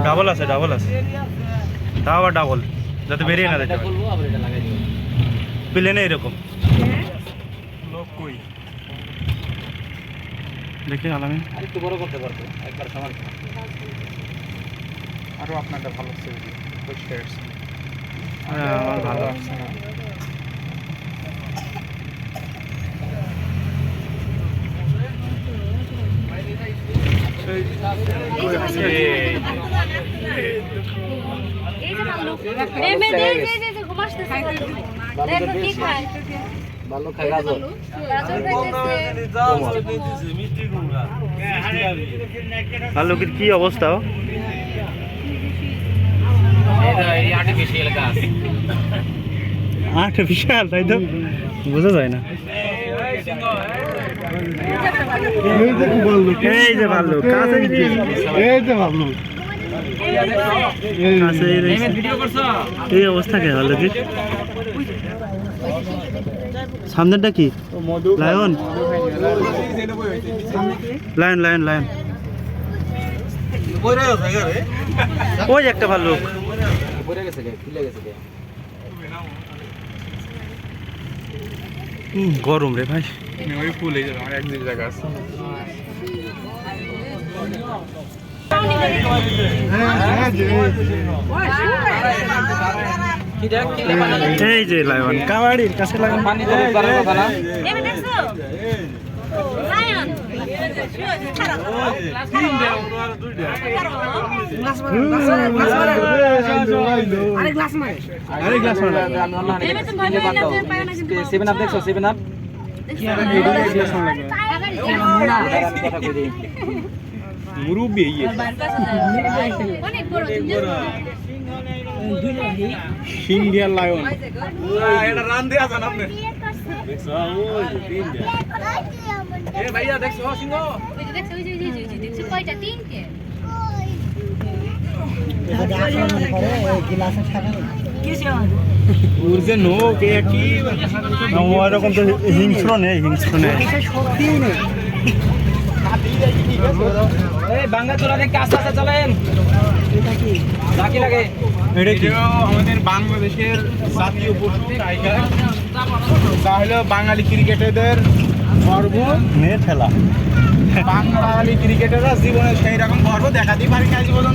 double আছে তাও আবার ডাবল যাতে বেরিয়ে না যেতে প্লেনে এরকম লোক কই দেখি আলামিন আরেকটু বড় করতে পারবো একবার সমান আরো আপনাদের ভালো সেলফি পরিষ্কার আমার ভালো আছে ভালো খাই গাজর আলুকের কি অবস্থা আর্টিফিশিয়াল গাছ আর্টিফিশিয়াল তাই তো বোঝা যায় না এই যে ভাল্লুক কাছে এই যে ভাল্লুক এই অবস্থা কে ভাল্লুকের সামনেটা কি লায়ন লায়ন লায়ন লায়ন ওই একটা ভাল্লুক গরম রে ভাই ওই ফুল এই যাবে আমার এক জায়গা আছে এই যে লায়ন কাবাড়ির কাছে লাগান পানি দেবে পারে কথা না আরে গ্লাস মারে সেভেন আপ দেখছো সেভেন আপ মুরুব্বি সিংহিয়া লায়ন এটা রান দিয়ে আছেন আপনি দেখছো ওই যে তিনটা এ ভাইয়া দেখছো সিংহ ওই যে দেখছো কয়টা তিনটে উর্জে নো কে কি ওরকম তো হিংস্র নেই এই বাংলা চলা দেখে আস্তে আস্তে চলেন বাকি লাগে এটা কি আমাদের বাংলাদেশের জাতীয় পশু টাইগার তা হলো বাঙালি ক্রিকেটারদের গর্ব মেয়ে ঠেলা বাঙালি ক্রিকেটাররা জীবনে সেই রকম গর্ব দেখাতেই পারে না জীবন